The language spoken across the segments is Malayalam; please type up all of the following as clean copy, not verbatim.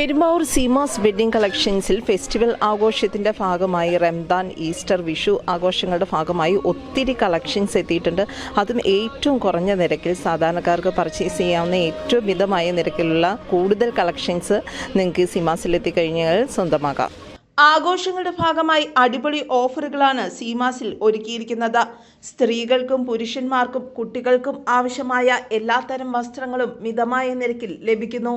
പെരുമ്പാവൂർ സീമാസ് വെഡ്ഡിംഗ് കളക്ഷൻസിൽ ഫെസ്റ്റിവൽ ആഘോഷത്തിൻ്റെ ഭാഗമായി റംദാൻ, ഈസ്റ്റർ, വിഷു ആഘോഷങ്ങളുടെ ഭാഗമായി ഒത്തിരി കളക്ഷൻസ് എത്തിയിട്ടുണ്ട്. അതും ഏറ്റവും കുറഞ്ഞ നിരക്കിൽ സാധാരണക്കാർക്ക് പർച്ചേസ് ചെയ്യാവുന്ന ഏറ്റവും മിതമായ നിരക്കിലുള്ള കൂടുതൽ കളക്ഷൻസ് നിങ്ങൾക്ക് സീമാസിൽ എത്തിക്കഴിഞ്ഞാൽ സ്വന്തമാക്കാം. ആഘോഷങ്ങളുടെ ഭാഗമായി അടിപൊളി ഓഫറുകളാണ് സീമാസിൽ ഒരുക്കിയിരിക്കുന്നത്. സ്ത്രീകൾക്കും പുരുഷന്മാർക്കും കുട്ടികൾക്കും ആവശ്യമായ എല്ലാത്തരം വസ്ത്രങ്ങളും മിതമായ നിരക്കിൽ ലഭിക്കുന്നു.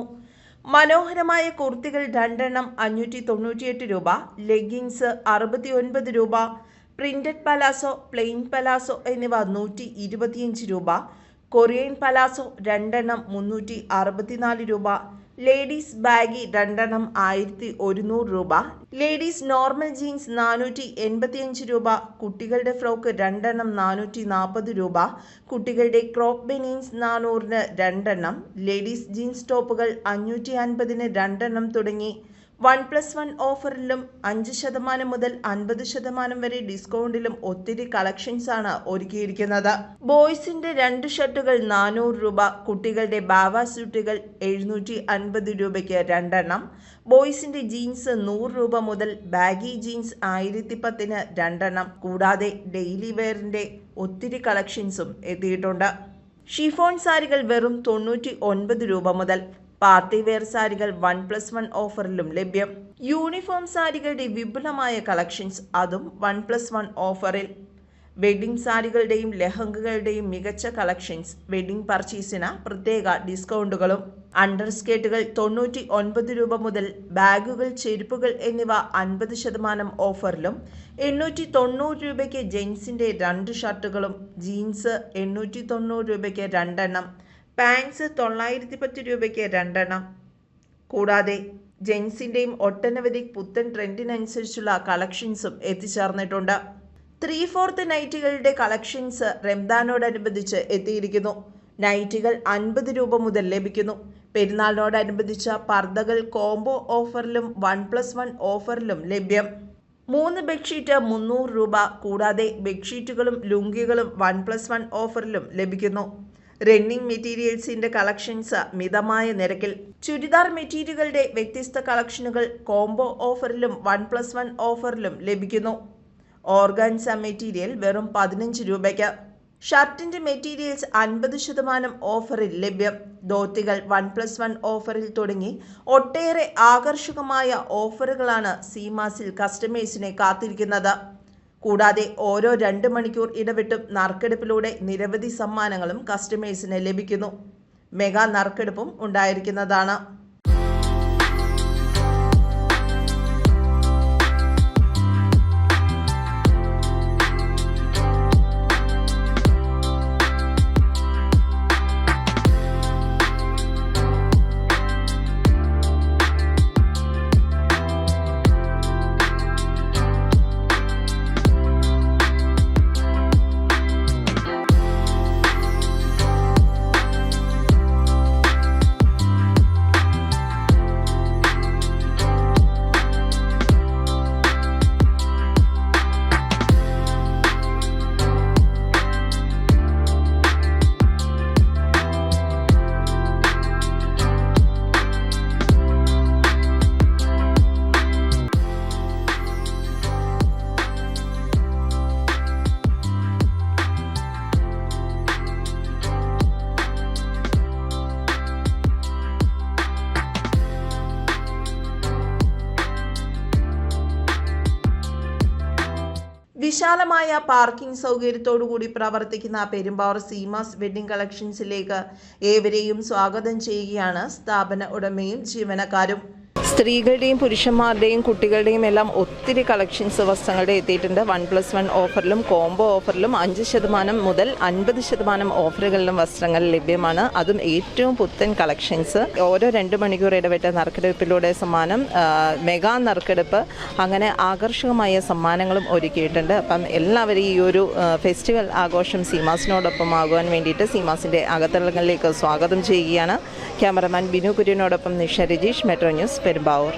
മനോഹരമായ കുർത്തികൾ 2 എണ്ണം 598 രൂപ, ലെഗിങ്സ് 69 രൂപ, പ്രിന്റഡ് പലാസോ, പ്ലെയിൻ പലാസോ എന്നിവ 125 രൂപ, കൊറിയൻ പലാസോ 2 എണ്ണം 364 രൂപ, ലേഡീസ് ബാഗി 2 എണ്ണം 1100 രൂപ, ലേഡീസ് നോർമൽ ജീൻസ് 485 രൂപ, കുട്ടികളുടെ ഫ്രോക്ക് 2 എണ്ണം 440 രൂപ, കുട്ടികളുടെ ക്രോപ്പ് ബനിയൻസ് 400-ന് 2 എണ്ണം, ലേഡീസ് ജീൻസ് ടോപ്പുകൾ 550-ന് 2 എണ്ണം തുടങ്ങി 1+1 ഓഫറിലും 5% മുതൽ 50% വരെ ഡിസ്കൗണ്ടിലും ഒത്തിരി കളക്ഷൻസ് ആണ് ഒരുക്കിയിരിക്കുന്നത്. ബോയ്സിന്റെ 2 ഷർട്ടുകൾ 400 രൂപ, കുട്ടികളുടെ ബാവ സ്യൂട്ടുകൾ 750 രൂപയ്ക്ക് 2 എണ്ണം, ബോയ്സിന്റെ ജീൻസ് 100 രൂപ മുതൽ ബാഗി ജീൻസ് 1010-ന് 2 എണ്ണം, കൂടാതെ ഡെയിലി വെയറിന്റെ ഒത്തിരി കളക്ഷൻസും എത്തിയിട്ടുണ്ട്. ഷിഫോൺ സാരികൾ വെറും 99 രൂപ മുതൽ, പാർട്ടി വെയർ സാരികൾ 1+1 ഓഫറിലും ലഭ്യം. യൂണിഫോം സാരികളുടെ വിപുലമായ കളക്ഷൻസ്, അതും 1+1 ഓഫറിൽ. വെഡ്ഡിംഗ് സാരികളുടെയും ലെഹങ്കകളുടെയും മികച്ച കളക്ഷൻസ്, വെഡ്ഡിംഗ് പർച്ചേസിന് പ്രത്യേക ഡിസ്കൗണ്ടുകളും. അണ്ടർ സ്കേർട്ടുകൾ 99 രൂപ മുതൽ, ബാഗുകൾ, ചെരുപ്പുകൾ എന്നിവ 50% ഓഫറിലും. 890 രൂപയ്ക്ക് ജെൻസിന്റെ 2 ഷർട്ടുകളും, ജീൻസ് 890 രൂപയ്ക്ക് 2 എണ്ണം, പാൻസ് 910 രൂപയ്ക്ക് 2 എണ്ണം, കൂടാതെ ജെൻസിൻ്റെയും ഒട്ടനവധി പുത്തൻ ട്രെൻഡിനനുസരിച്ചുള്ള കളക്ഷൻസും എത്തിച്ചേർന്നിട്ടുണ്ട്. 3/4 നൈറ്റുകളുടെ കളക്ഷൻസ് റംദാനോടനുബന്ധിച്ച് എത്തിയിരിക്കുന്നു. നൈറ്റുകൾ 50 രൂപ മുതൽ ലഭിക്കുന്നു. പെരുന്നാളിനോടനുബന്ധിച്ച പർദ്ദകൾ കോംബോ ഓഫറിലും 1+1 ഓഫറിലും ലഭ്യം. 3 ബെഡ്ഷീറ്റ് 300 രൂപ, കൂടാതെ ബെഡ്ഷീറ്റുകളും ലുങ്കികളും 1+1 ഓഫറിലും ലഭിക്കുന്നു. റണ്ണിംഗ് മെറ്റീരിയൽസിന്റെ കളക്ഷൻസ് മിതമായ നിരക്കിൽ. ചുരിദാർ മെറ്റീരിയലുകളുടെ വ്യത്യസ്ത കളക്ഷനുകൾ കോംബോ ഓഫറിലും 1+1 ഓഫറിലും ലഭിക്കുന്നു. ഓർഗാൻസ മെറ്റീരിയൽ വെറും 15 രൂപയ്ക്ക്. ഷർട്ടിന്റെ മെറ്റീരിയൽസ് 50% ഓഫറിൽ ലഭ്യം. ധോത്തികൾ 1+1 ഓഫറിൽ തുടങ്ങി ഒട്ടേറെ ആകർഷകമായ ഓഫറുകളാണ് സീമാസിൽ കസ്റ്റമേഴ്സിനെ കാത്തിരിക്കുന്നത്. കൂടാതെ ഓരോ 2 മണിക്കൂർ ഇടവിട്ടും നറുക്കെടുപ്പിലൂടെ നിരവധി സമ്മാനങ്ങളും കസ്റ്റമേഴ്സിന് ലഭിക്കുന്നു. മെഗാ നറുക്കെടുപ്പും ഉണ്ടായിരിക്കുന്നതാണ്. വിശാലമായ പാർക്കിംഗ് സൗകര്യത്തോടുകൂടി പ്രവർത്തിക്കുന്ന പെരുമ്പാവൂർ സീമാസ് വെഡ്ഡിംഗ് കളക്ഷൻസിലേക്ക് ഏവരെയും സ്വാഗതം ചെയ്യുകയാണ് സ്ഥാപന ഉടമയും ജീവനക്കാരും. സ്ത്രീകളുടെയും പുരുഷന്മാരുടെയും കുട്ടികളുടെയും എല്ലാം ഒത്തിരി കളക്ഷൻസ് വസ്ത്രങ്ങളുടെ എത്തിയിട്ടുണ്ട്. 1+1 ഓഫറിലും കോംബോ ഓഫറിലും 5% മുതൽ 50% ഓഫറുകളിലും വസ്ത്രങ്ങൾ ലഭ്യമാണ്. അതും ഏറ്റവും പുത്തൻ കളക്ഷൻസ്. ഓരോ 2 മണിക്കൂർ ഇടവിട്ട നറുക്കെടുപ്പിലൂടെ സമ്മാനം, മെഗാ നറുക്കെടുപ്പ്, അങ്ങനെ ആകർഷകമായ സമ്മാനങ്ങളും ഒരുക്കിയിട്ടുണ്ട്. അപ്പം എല്ലാവരും ഈ ഒരു ഫെസ്റ്റിവൽ ആഘോഷം സീമാസിനോടൊപ്പം ആകുവാൻ വേണ്ടിയിട്ട് സീമാസിൻ്റെ അകത്തളങ്ങളിലേക്ക് സ്വാഗതം ചെയ്യുകയാണ്. ക്യാമറമാൻ ബിനു കുര്യനോടൊപ്പം നിഷ രജീഷ്, മെട്രോ ന്യൂസ്, പെരുമ്പാവൂർ.